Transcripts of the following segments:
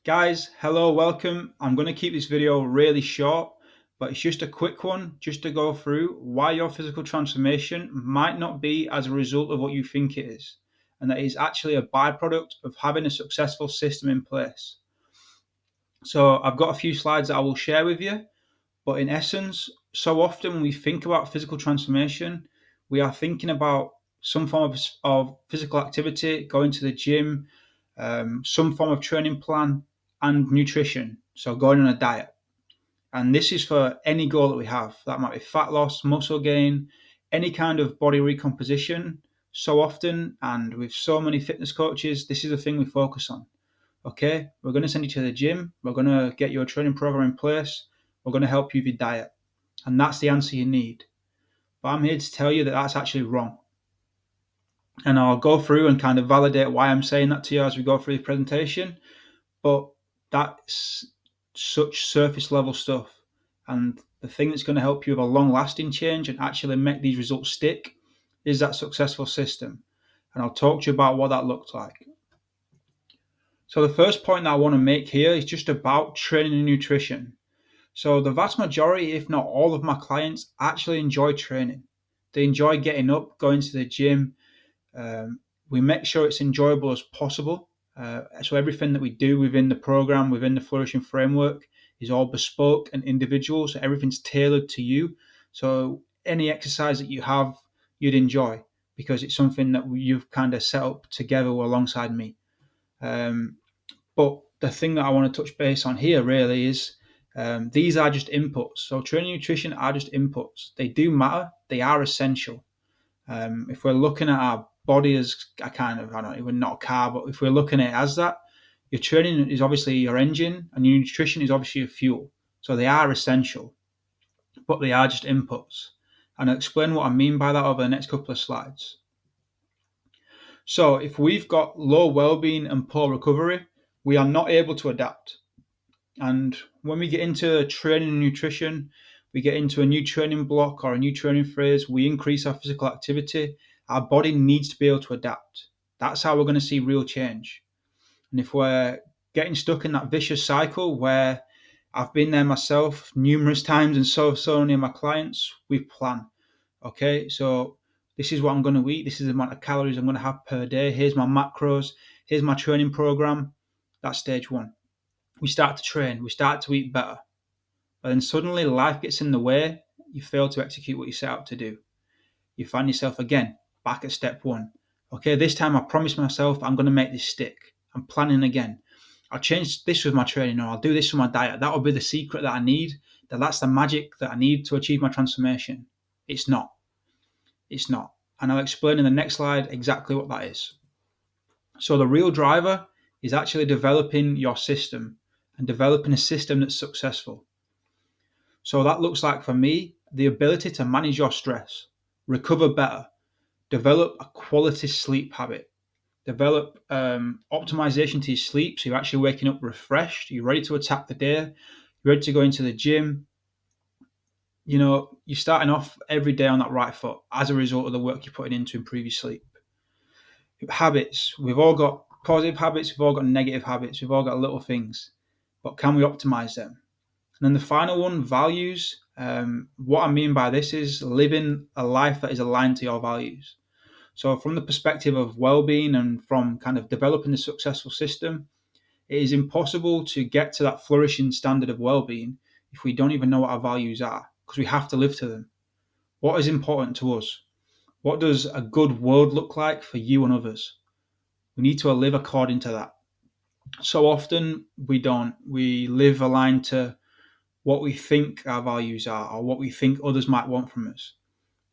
Guys, hello, welcome. I'm going to keep this video really short, but it's just a quick one just to go through why your physical transformation might not be as a result of what you think it is, and that is actually a byproduct of having a successful system in place. So I've got a few slides that I will share with you, but in essence, so often when we think about physical transformation, we are thinking about some form of physical activity, going to the gym, some form of training plan, and nutrition. So going on a diet. And this is for any goal that we have. That might be fat loss, muscle gain, any kind of body recomposition. So often, and with so many fitness coaches, this is the thing we focus on. Okay, we're going to send you to the gym. We're going to get your training program in place. We're going to help you with your diet. And that's the answer you need. But I'm here to tell you that that's actually wrong. And I'll go through and kind of validate why I'm saying that to you as we go through the presentation. But that's such surface level stuff. And the thing that's going to help you with a long lasting change and actually make these results stick is that successful system. And I'll talk to you about what that looks like. So the first point that I want to make here is just about training and nutrition. So the vast majority, if not all of my clients, actually enjoy training. They enjoy getting up, going to the gym. We make sure it's enjoyable as possible. So everything that we do within the program, within the Flourishing Framework, is all bespoke and individual. So everything's tailored to you. So any exercise that you have, you'd enjoy because it's something that you've kind of set up together alongside me. But the thing that I want to touch base on here really is these are just inputs. So training and nutrition are just inputs. They do matter. They are essential. If we're looking at our body as a kind of, I don't even not a car, but if we're looking at it as that, your training is obviously your engine and your nutrition is obviously your fuel. So they are essential, but they are just inputs. And I'll explain what I mean by that over the next couple of slides. So if we've got low well-being and poor recovery, we are not able to adapt. And when we get into training and nutrition, we get into a new training block or a new training phase, we increase our physical activity, our body needs to be able to adapt. That's how we're going to see real change. And if we're getting stuck in that vicious cycle where I've been there myself numerous times and so many of my clients, we plan. Okay, so this is what I'm going to eat. This is the amount of calories I'm going to have per day. Here's my macros. Here's my training program. That's stage one. We start to train. We start to eat better. But then suddenly life gets in the way. You fail to execute what you set out to do. You find yourself again back at step one. Okay, this time I promised myself I'm going to make this stick. I'm planning again. I'll change this with my training, or I'll do this with my diet. That will be the secret that I need. That's the magic that I need to achieve my transformation. It's not. It's not. And I'll explain in the next slide exactly what that is. So the real driver is actually developing your system and developing a system that's successful. So that looks like for me, the ability to manage your stress, recover better, develop a quality sleep habit, develop optimization to your sleep. So you're actually waking up refreshed, you're ready to attack the day, you're ready to go into the gym. You know, you're starting off every day on that right foot as a result of the work you're putting into improve your sleep. Habits, we've all got positive habits, we've all got negative habits, we've all got little things, but can we optimize them? And then the final one, values. What I mean by this is living a life that is aligned to your values. So from the perspective of well-being and from kind of developing the successful system, it is impossible to get to that flourishing standard of well-being if we don't even know what our values are, because we have to live to them. What is important to us? What does a good world look like for you and others? We need to live according to that. So often we don't. We live aligned to what we think our values are or what we think others might want from us.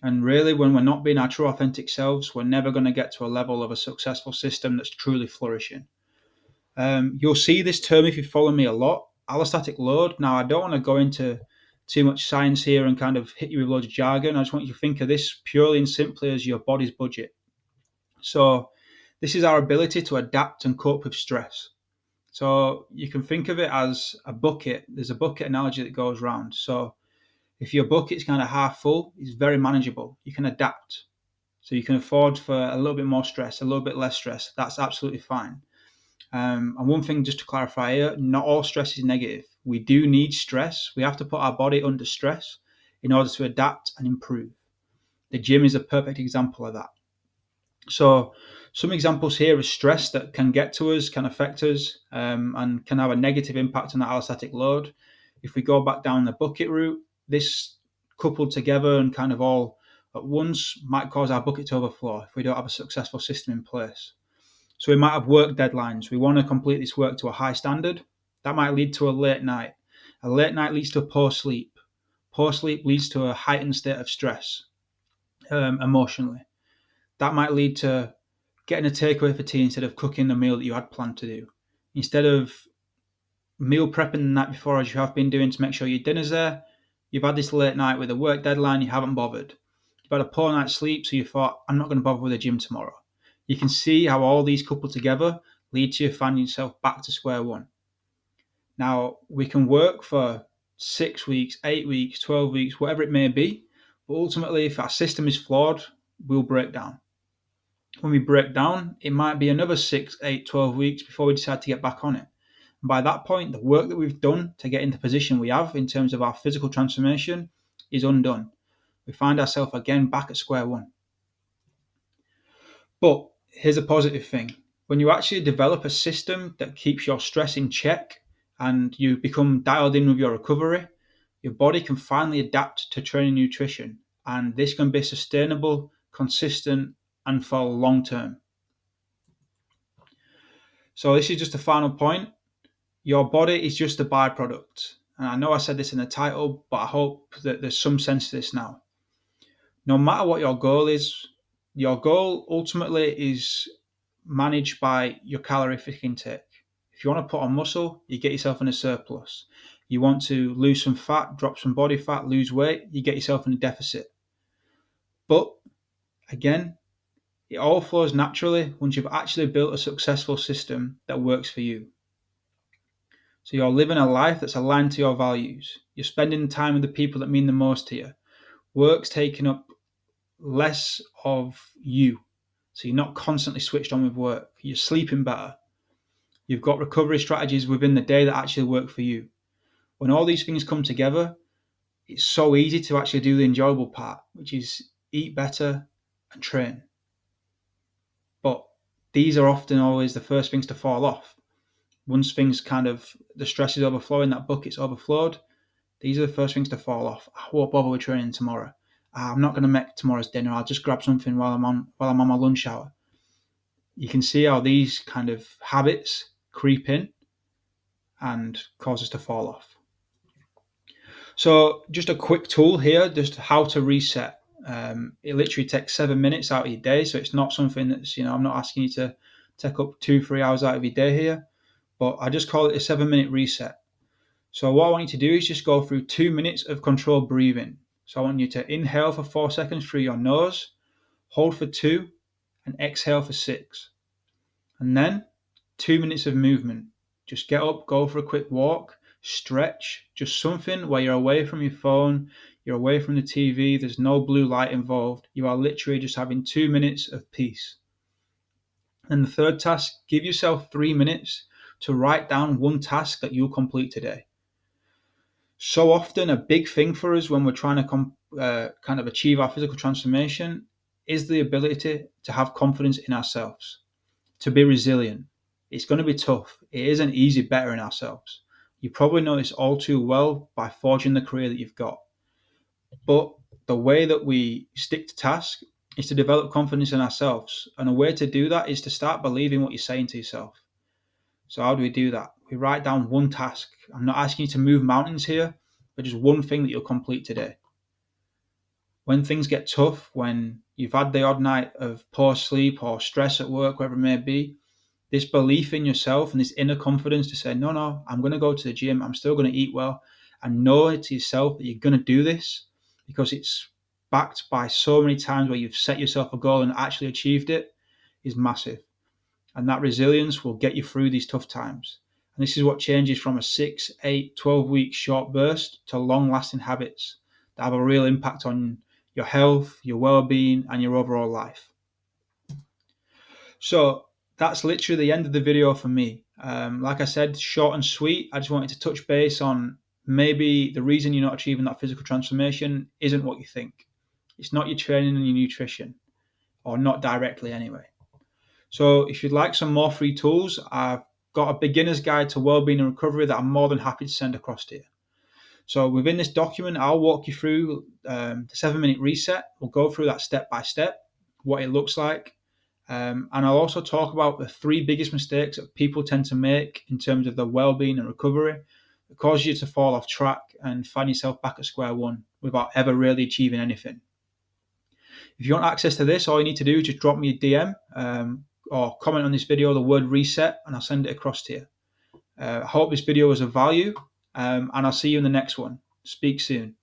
And really, when we're not being our true authentic selves, we're never going to get to a level of a successful system that's truly flourishing. You'll see this term if you follow me a lot, allostatic load. Now, I don't want to go into too much science here and kind of hit you with loads of jargon. I just want you to think of this purely and simply as your body's budget. So this is our ability to adapt and cope with stress. So you can think of it as a bucket. There's a bucket analogy that goes around. So if your bucket's kind of half full, it's very manageable. You can adapt. So you can afford for a little bit more stress, a little bit less stress. That's absolutely fine. And one thing just to clarify here, not all stress is negative. We do need stress. We have to put our body under stress in order to adapt and improve. The gym is a perfect example of that. So some examples here of stress that can get to us, can affect us, and can have a negative impact on that allostatic load. If we go back down the bucket route, this coupled together and kind of all at once might cause our bucket to overflow if we don't have a successful system in place. So we might have work deadlines. We want to complete this work to a high standard. That might lead to a late night. A late night leads to a poor sleep. Poor sleep leads to a heightened state of stress emotionally. That might lead to getting a takeaway for tea instead of cooking the meal that you had planned to do. Instead of meal prepping the night before, as you have been doing to make sure your dinner's there, you've had this late night with a work deadline, you haven't bothered. You've had a poor night's sleep, so you thought, I'm not going to bother with the gym tomorrow. You can see how all these coupled together lead to you finding yourself back to square one. Now, we can work for 6 weeks, 8 weeks, 12 weeks, whatever it may be, but ultimately, if our system is flawed, we'll break down. When we break down, it might be another 6, 8, 12 weeks before we decide to get back on it. And by that point, the work that we've done to get into the position we have in terms of our physical transformation is undone. We find ourselves again back at square one. But here's a positive thing. When you actually develop a system that keeps your stress in check and you become dialed in with your recovery, your body can finally adapt to training nutrition. And this can be sustainable, consistent, and for long term. So this is just a final point. Your body is just a byproduct. And I know I said this in the title, but I hope that there's some sense to this now. No matter what your goal is, your goal ultimately is managed by your calorific intake. If you want to put on muscle, you get yourself in a surplus. You want to lose some fat, drop some body fat, lose weight, you get yourself in a deficit. But again, it all flows naturally once you've actually built a successful system that works for you. So you're living a life that's aligned to your values. You're spending time with the people that mean the most to you. Work's taking up less of you. So you're not constantly switched on with work. You're sleeping better. You've got recovery strategies within the day that actually work for you. When all these things come together, it's so easy to actually do the enjoyable part, which is eat better and train. But these are often always the first things to fall off. Once things kind of, the stress is overflowing, that bucket's overflowed, these are the first things to fall off. I won't bother with training tomorrow. I'm not going to make tomorrow's dinner. I'll just grab something while I'm on my lunch hour. You can see how these kind of habits creep in and cause us to fall off. So just a quick tool here, just how to reset. It literally takes 7 minutes out of your day. So it's not something that's, I'm not asking you to take up 2-3 hours out of your day here, but I just call it a 7-minute reset. So what I want you to do is just go through 2 minutes of controlled breathing. So I want you to inhale for 4 seconds through your nose, hold for 2, and exhale for 6. And then 2 minutes of movement. Just get up, go for a quick walk, stretch, just something where you're away from your phone, you're away from the TV, there's no blue light involved. You are literally just having 2 minutes of peace. And the third task, give yourself 3 minutes to write down one task that you'll complete today. So often a big thing for us when we're trying to kind of achieve our physical transformation is the ability to have confidence in ourselves, to be resilient. It's going to be tough. It isn't easy bettering ourselves. You probably know this all too well by forging the career that you've got. But the way that we stick to task is to develop confidence in ourselves. And a way to do that is to start believing what you're saying to yourself. So how do we do that? We write down one task. I'm not asking you to move mountains here, but just one thing that you'll complete today. When things get tough, when you've had the odd night of poor sleep or stress at work, whatever it may be, this belief in yourself and this inner confidence to say, no, I'm going to go to the gym. I'm still going to eat well. And know it to yourself that you're going to do this because it's backed by so many times where you've set yourself a goal and actually achieved it is massive. And that resilience will get you through these tough times. And this is what changes from a 6, 8, 12 week short burst to long lasting habits that have a real impact on your health, your well-being, and your overall life. So that's literally the end of the video for me. Like I said, short and sweet. I just wanted to touch base on maybe the reason you're not achieving that physical transformation isn't what you think. It's not your training and your nutrition, or not directly anyway. So if you'd like some more free tools, I've got a beginner's guide to wellbeing and recovery that I'm more than happy to send across to you. So within this document, I'll walk you through the 7-minute reset. We'll go through that step by step, what it looks like. And I'll also talk about the 3 biggest mistakes that people tend to make in terms of their well-being and recovery that cause you to fall off track and find yourself back at square one without ever really achieving anything. If you want access to this, all you need to do is just drop me a DM or comment on this video, the word reset, and I'll send it across to you. I hope this video was of value, and I'll see you in the next one. Speak soon.